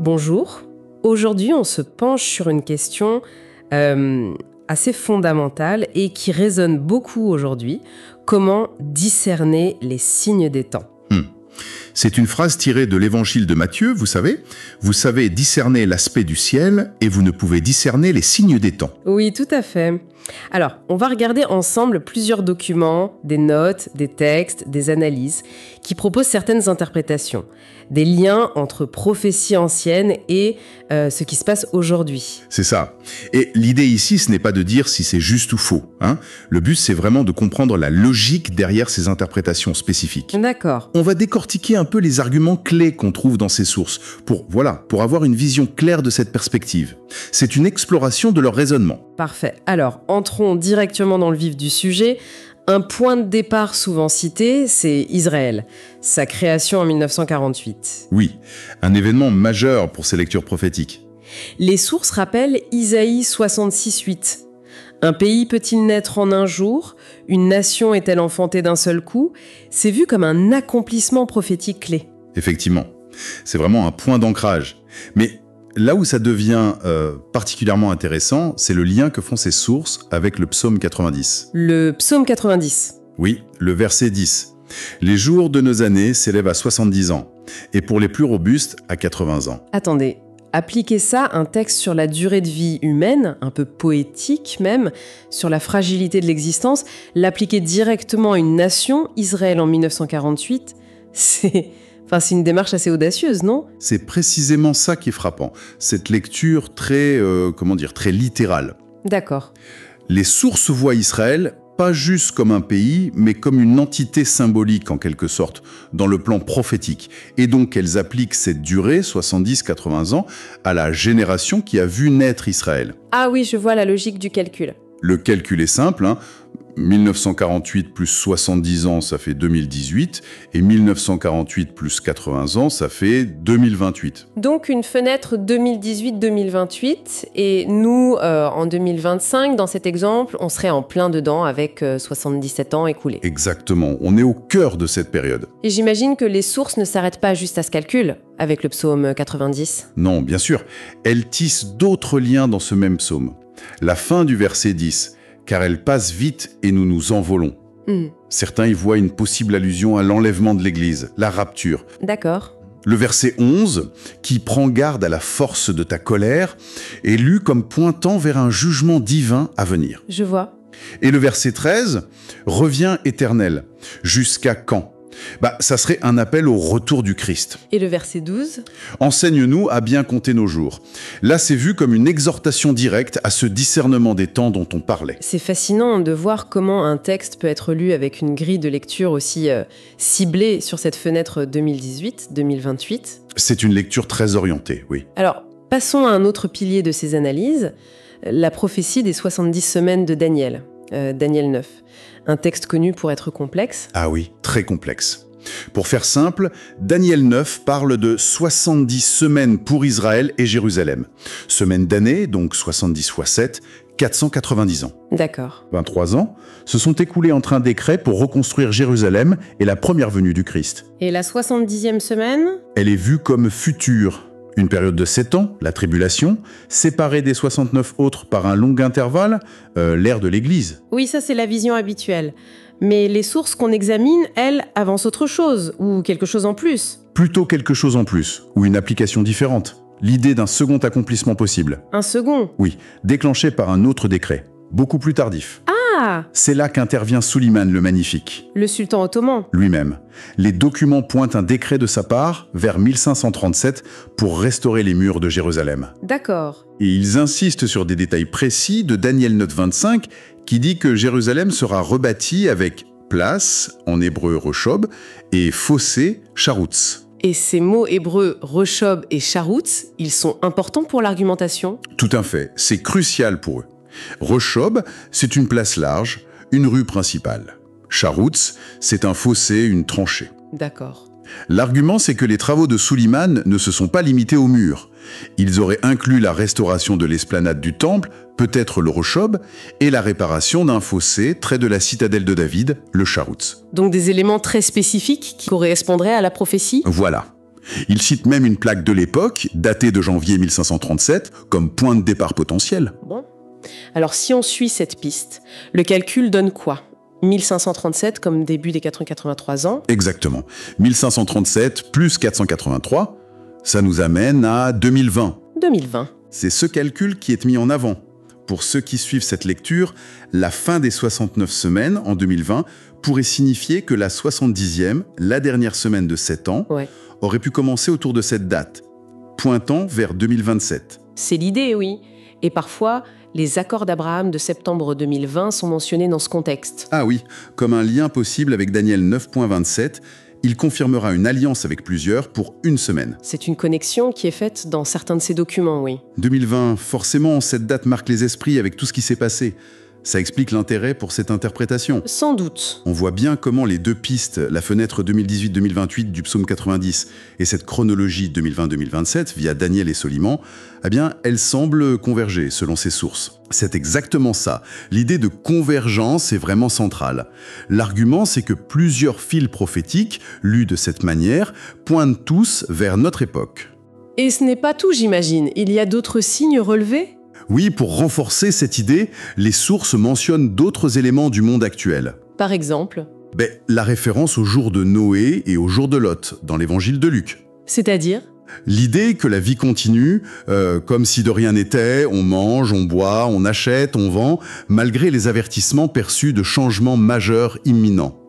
Bonjour, aujourd'hui on se penche sur une question assez fondamentale et qui résonne beaucoup aujourd'hui. Comment discerner les signes des temps ? C'est une phrase tirée de l'évangile de Matthieu, vous savez discerner l'aspect du ciel et vous ne pouvez discerner les signes des temps. Oui, tout à fait. Alors, on va regarder ensemble plusieurs documents, des notes, des textes, des analyses, qui proposent certaines interprétations, des liens entre prophéties anciennes et ce qui se passe aujourd'hui. C'est ça. Et l'idée ici, ce n'est pas de dire si c'est juste ou faux. Le but, c'est vraiment de comprendre la logique derrière ces interprétations spécifiques. D'accord. On va décortiquer un peu les arguments clés qu'on trouve dans ces sources, pour avoir une vision claire de cette perspective. C'est une exploration de leur raisonnement. Parfait. Alors, entrons directement dans le vif du sujet. Un point de départ souvent cité, c'est Israël, sa création en 1948. Oui, un événement majeur pour ces lectures prophétiques. Les sources rappellent Isaïe 66:8. Un pays peut-il naître en un jour ? Une nation est-elle enfantée d'un seul coup ? C'est vu comme un accomplissement prophétique clé. Effectivement, c'est vraiment un point d'ancrage. Mais là où ça devient particulièrement intéressant, c'est le lien que font ces sources avec le psaume 90. Le psaume 90. Oui, le verset 10. Les jours de nos années s'élèvent à 70 ans, et pour les plus robustes, à 80 ans. Attendez, appliquez ça à un texte sur la durée de vie humaine, un peu poétique même, sur la fragilité de l'existence, l'appliquer directement à une nation, Israël en 1948, c'est une démarche assez audacieuse, non ? C'est précisément ça qui est frappant, cette lecture très littérale. D'accord. Les sources voient Israël pas juste comme un pays, mais comme une entité symbolique en quelque sorte, dans le plan prophétique. Et donc elles appliquent cette durée, 70-80 ans, à la génération qui a vu naître Israël. Ah oui, je vois la logique du calcul. Le calcul est simple, 1948 plus 70 ans, ça fait 2018, et 1948 plus 80 ans, ça fait 2028. Donc une fenêtre 2018-2028, et nous, en 2025, dans cet exemple, on serait en plein dedans avec 77 ans écoulés. Exactement, on est au cœur de cette période. Et j'imagine que les sources ne s'arrêtent pas juste à ce calcul, avec le psaume 90. Non, bien sûr, elles tissent d'autres liens dans ce même psaume. La fin du verset 10, car elle passe vite et nous nous envolons. Certains y voient une possible allusion à l'enlèvement de l'Église, la rapture. D'accord. Le verset 11, qui prend garde à la force de ta colère, est lu comme pointant vers un jugement divin à venir. Je vois. Et le verset 13, revient éternel. Jusqu'à quand ? Ça serait un appel au retour du Christ. Et le verset 12 ? Enseigne-nous à bien compter nos jours. Là, c'est vu comme une exhortation directe à ce discernement des temps dont on parlait. C'est fascinant de voir comment un texte peut être lu avec une grille de lecture aussi ciblée sur cette fenêtre 2018-2028. C'est une lecture très orientée, oui. Alors, passons à un autre pilier de ces analyses, la prophétie des 70 semaines de Daniel, Daniel 9. Un texte connu pour être complexe. Ah oui, très complexe. Pour faire simple, Daniel 9 parle de 70 semaines pour Israël et Jérusalem. Semaines d'années, donc 70 x 7, 490 ans. D'accord. 23 ans se sont écoulés entre un décret pour reconstruire Jérusalem et la première venue du Christ. Et la 70e semaine ? Elle est vue comme future. Une période de 7 ans, la tribulation, séparée des 69 autres par un long intervalle, l'ère de l'Église. Oui, ça c'est la vision habituelle. Mais les sources qu'on examine, elles, avancent autre chose, ou quelque chose en plus. Plutôt quelque chose en plus, ou une application différente. L'idée d'un second accomplissement possible. Un second ? Oui, déclenché par un autre décret, beaucoup plus tardif. Ah ! C'est là qu'intervient Suleiman le Magnifique. Le sultan ottoman. Lui-même. Les documents pointent un décret de sa part vers 1537 pour restaurer les murs de Jérusalem. D'accord. Et ils insistent sur des détails précis de Daniel 9:25 qui dit que Jérusalem sera rebâtie avec place, en hébreu Rechob, et fossé, Charoutz. Et ces mots hébreux Rechob et Charoutz, ils sont importants pour l'argumentation ? Tout à fait, c'est crucial pour eux. Rechob, c'est une place large, une rue principale. Charoutz, c'est un fossé, une tranchée. D'accord. L'argument, c'est que les travaux de Suleiman ne se sont pas limités aux murs. Ils auraient inclus la restauration de l'esplanade du temple, peut-être le Rechob, et la réparation d'un fossé près de la citadelle de David, le Charoutz. Donc des éléments très spécifiques qui correspondraient à la prophétie ? Voilà. Il cite même une plaque de l'époque, datée de janvier 1537, comme point de départ potentiel. Bon. Alors si on suit cette piste, le calcul donne quoi ? 1537 comme début des 483 ans. Exactement. 1537 plus 483, ça nous amène à 2020. 2020. C'est ce calcul qui est mis en avant. Pour ceux qui suivent cette lecture, la fin des 69 semaines en 2020 pourrait signifier que la 70e, la dernière semaine de 7 ans, aurait pu commencer autour de cette date, pointant vers 2027. C'est l'idée, oui. Et parfois, les accords d'Abraham de septembre 2020 sont mentionnés dans ce contexte. Ah oui, comme un lien possible avec Daniel 9.27, il confirmera une alliance avec plusieurs pour une semaine. C'est une connexion qui est faite dans certains de ces documents, oui. 2020, forcément, cette date marque les esprits avec tout ce qui s'est passé. Ça explique l'intérêt pour cette interprétation. Sans doute. On voit bien comment les deux pistes, la fenêtre 2018-2028 du psaume 90 et cette chronologie 2020-2027 via Daniel et Soliman, eh bien, elles semblent converger selon ces sources. C'est exactement ça. L'idée de convergence est vraiment centrale. L'argument, c'est que plusieurs fils prophétiques, lus de cette manière, pointent tous vers notre époque. Et ce n'est pas tout, j'imagine. Il y a d'autres signes relevés ? Oui, pour renforcer cette idée, les sources mentionnent d'autres éléments du monde actuel. Par exemple ? La référence au jour de Noé et au jour de Lot, dans l'évangile de Luc. C'est-à-dire ? L'idée que la vie continue, comme si de rien n'était, on mange, on boit, on achète, on vend, malgré les avertissements perçus de changements majeurs imminents.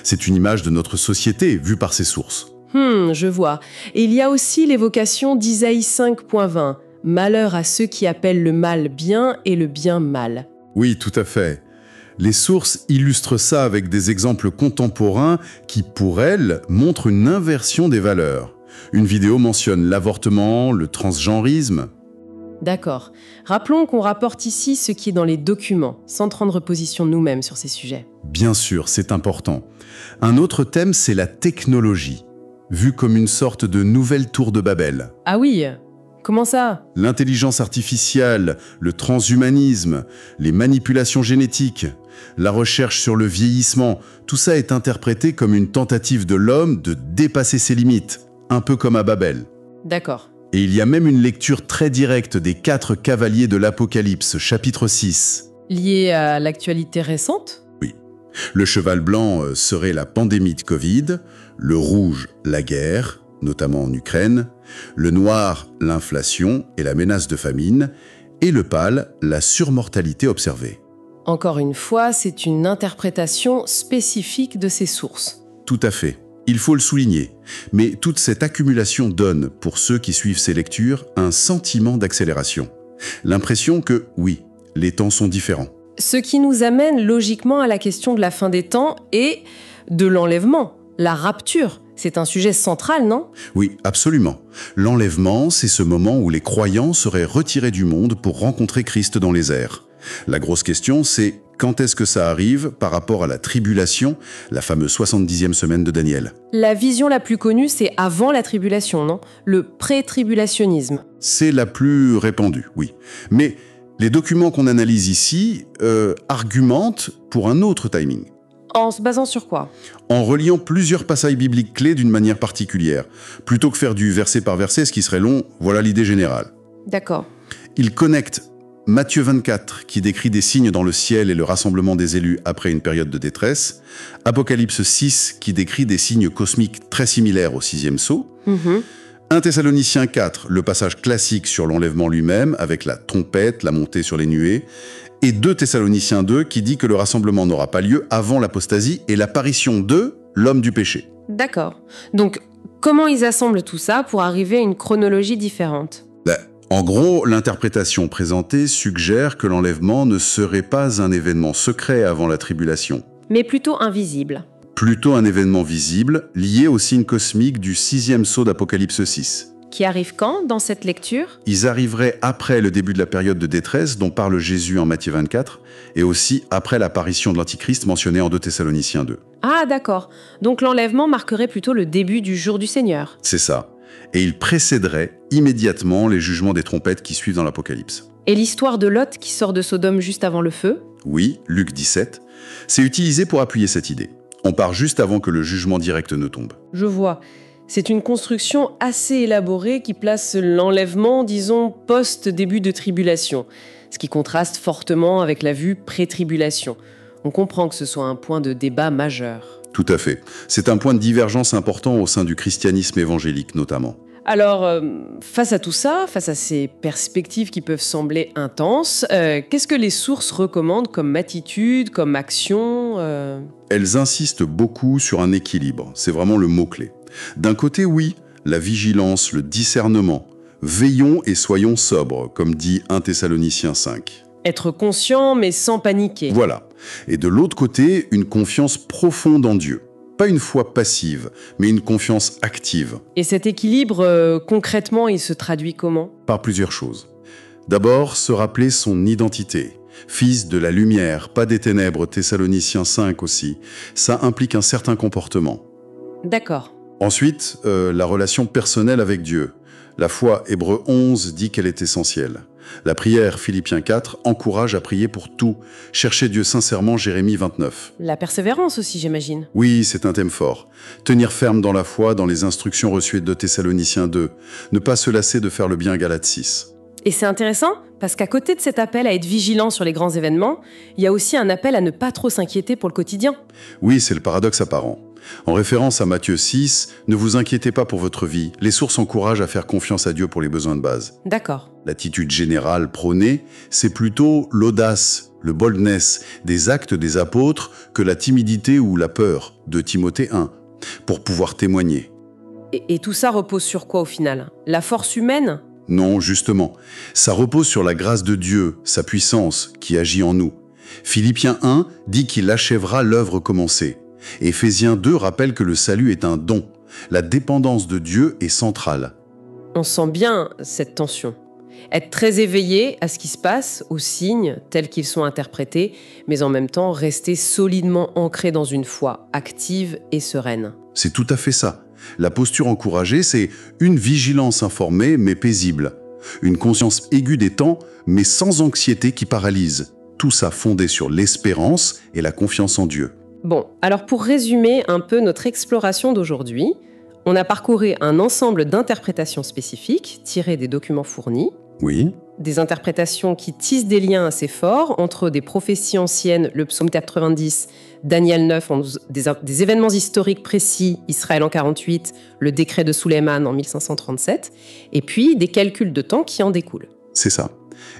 C'est une image de notre société, vue par ces sources. Je vois. Et il y a aussi l'évocation d'Isaïe 5.20. Malheur à ceux qui appellent le mal bien et le bien mal. Oui, tout à fait. Les sources illustrent ça avec des exemples contemporains qui, pour elles, montrent une inversion des valeurs. Une vidéo mentionne l'avortement, le transgenrisme. D'accord. Rappelons qu'on rapporte ici ce qui est dans les documents, sans prendre position nous-mêmes sur ces sujets. Bien sûr, c'est important. Un autre thème, c'est la technologie, vue comme une sorte de nouvelle tour de Babel. Ah oui ? Comment ça ? L'intelligence artificielle, le transhumanisme, les manipulations génétiques, la recherche sur le vieillissement, tout ça est interprété comme une tentative de l'homme de dépasser ses limites, un peu comme à Babel. D'accord. Et il y a même une lecture très directe des 4 cavaliers de l'Apocalypse, chapitre 6. Lié à l'actualité récente ? Oui. Le cheval blanc serait la pandémie de Covid, le rouge, la guerre, notamment en Ukraine, le noir, l'inflation et la menace de famine, et le pâle, la surmortalité observée. Encore une fois, c'est une interprétation spécifique de ces sources. Tout à fait. Il faut le souligner. Mais toute cette accumulation donne, pour ceux qui suivent ces lectures, un sentiment d'accélération. L'impression que, oui, les temps sont différents. Ce qui nous amène logiquement à la question de la fin des temps et de l'enlèvement, la rapture. C'est un sujet central, non ? Oui, absolument. L'enlèvement, c'est ce moment où les croyants seraient retirés du monde pour rencontrer Christ dans les airs. La grosse question, c'est quand est-ce que ça arrive par rapport à la tribulation, la fameuse 70e semaine de Daniel ? La vision la plus connue, c'est avant la tribulation, non ? Le pré-tribulationnisme. C'est la plus répandue, oui. Mais les documents qu'on analyse ici argumentent pour un autre timing. En se basant sur quoi ? En reliant plusieurs passages bibliques clés d'une manière particulière. Plutôt que faire du verset par verset, ce qui serait long, voilà l'idée générale. D'accord. Il connecte Matthieu 24, qui décrit des signes dans le ciel et le rassemblement des élus après une période de détresse. Apocalypse 6, qui décrit des signes cosmiques très similaires au 6e sceau. 1 Thessaloniciens 4, le passage classique sur l'enlèvement lui-même, avec la trompette, la montée sur les nuées. Et 2 Thessaloniciens 2, qui dit que le rassemblement n'aura pas lieu avant l'apostasie et l'apparition de l'homme du péché. D'accord. Donc, comment ils assemblent tout ça pour arriver à une chronologie différente ? En gros, l'interprétation présentée suggère que l'enlèvement ne serait pas un événement secret avant la tribulation. Mais plutôt invisible. Plutôt un événement visible, lié au signe cosmique du 6e sceau d'Apocalypse 6. Qui arrive quand, dans cette lecture ? Ils arriveraient après le début de la période de détresse dont parle Jésus en Matthieu 24, et aussi après l'apparition de l'Antichrist mentionné en 2 Thessaloniciens 2. Ah, d'accord. Donc l'enlèvement marquerait plutôt le début du jour du Seigneur. C'est ça. Et il précéderait immédiatement les jugements des trompettes qui suivent dans l'Apocalypse. Et l'histoire de Lot qui sort de Sodome juste avant le feu ? Oui, Luc 17. C'est utilisé pour appuyer cette idée. On part juste avant que le jugement direct ne tombe. Je vois. C'est une construction assez élaborée qui place l'enlèvement, disons, post-début de tribulation, ce qui contraste fortement avec la vue pré-tribulation. On comprend que ce soit un point de débat majeur. Tout à fait. C'est un point de divergence important au sein du christianisme évangélique notamment. Alors, face à tout ça, face à ces perspectives qui peuvent sembler intenses, qu'est-ce que les sources recommandent comme attitude, comme action Elles insistent beaucoup sur un équilibre, c'est vraiment le mot-clé. D'un côté, oui, la vigilance, le discernement. Veillons et soyons sobres, comme dit 1 Thessaloniciens 5. Être conscient mais sans paniquer. Voilà. Et de l'autre côté, une confiance profonde en Dieu. Pas une foi passive, mais une confiance active. Et cet équilibre, concrètement, il se traduit comment ? Par plusieurs choses. D'abord, se rappeler son identité. Fils de la lumière, pas des ténèbres, Thessaloniciens 5 aussi. Ça implique un certain comportement. D'accord. Ensuite, la relation personnelle avec Dieu. La foi, Hébreux 11, dit qu'elle est essentielle. La prière, Philippiens 4, encourage à prier pour tout. Chercher Dieu sincèrement, Jérémie 29. La persévérance aussi, j'imagine. Oui, c'est un thème fort. Tenir ferme dans la foi, dans les instructions reçues de Thessaloniciens 2. Ne pas se lasser de faire le bien, Galates 6. Et c'est intéressant, parce qu'à côté de cet appel à être vigilant sur les grands événements, il y a aussi un appel à ne pas trop s'inquiéter pour le quotidien. Oui, c'est le paradoxe apparent. En référence à Matthieu 6, ne vous inquiétez pas pour votre vie. Les sources encouragent à faire confiance à Dieu pour les besoins de base. D'accord. L'attitude générale prônée, c'est plutôt l'audace, le boldness des actes des apôtres que la timidité ou la peur de Timothée 1, pour pouvoir témoigner. Et tout ça repose sur quoi au final ? La force humaine ? Non, justement. Ça repose sur la grâce de Dieu, sa puissance, qui agit en nous. Philippiens 1 dit qu'il achèvera l'œuvre commencée. Éphésiens 2 rappelle que le salut est un don. La dépendance de Dieu est centrale. On sent bien cette tension. Être très éveillé à ce qui se passe, aux signes tels qu'ils sont interprétés, mais en même temps rester solidement ancré dans une foi active et sereine. C'est tout à fait ça. La posture encouragée, c'est une vigilance informée mais paisible. Une conscience aiguë des temps, mais sans anxiété qui paralyse. Tout ça fondé sur l'espérance et la confiance en Dieu. Bon, alors pour résumer un peu notre exploration d'aujourd'hui, on a parcouru un ensemble d'interprétations spécifiques tirées des documents fournis. Oui. Des interprétations qui tissent des liens assez forts entre des prophéties anciennes, le psaume 90, Daniel 9, des événements historiques précis, Israël en 48, le décret de Sulayman en 1537, et puis des calculs de temps qui en découlent. C'est ça.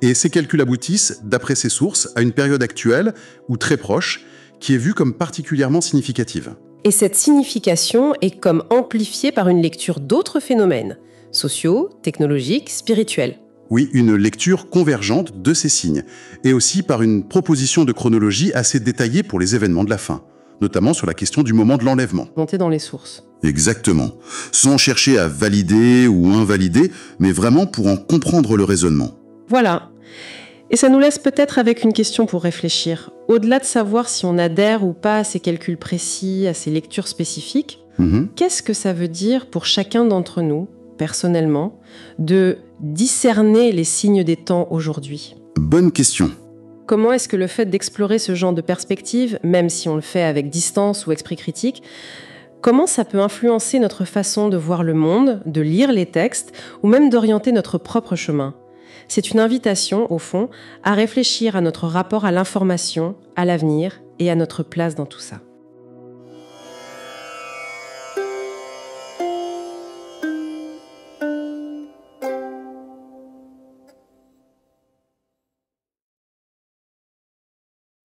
Et ces calculs aboutissent, d'après ces sources, à une période actuelle ou très proche, qui est vue comme particulièrement significative. Et cette signification est comme amplifiée par une lecture d'autres phénomènes, sociaux, technologiques, spirituels. Oui, une lecture convergente de ces signes, et aussi par une proposition de chronologie assez détaillée pour les événements de la fin, notamment sur la question du moment de l'enlèvement. Montée dans les sources. Exactement. Sans chercher à valider ou invalider, mais vraiment pour en comprendre le raisonnement. Voilà. Et ça nous laisse peut-être avec une question pour réfléchir. Au-delà de savoir si on adhère ou pas à ces calculs précis, à ces lectures spécifiques, qu'est-ce que ça veut dire pour chacun d'entre nous, personnellement, de discerner les signes des temps aujourd'hui ? Bonne question. Comment est-ce que le fait d'explorer ce genre de perspective, même si on le fait avec distance ou esprit critique, comment ça peut influencer notre façon de voir le monde, de lire les textes, ou même d'orienter notre propre chemin ? C'est une invitation, au fond, à réfléchir à notre rapport à l'information, à l'avenir et à notre place dans tout ça.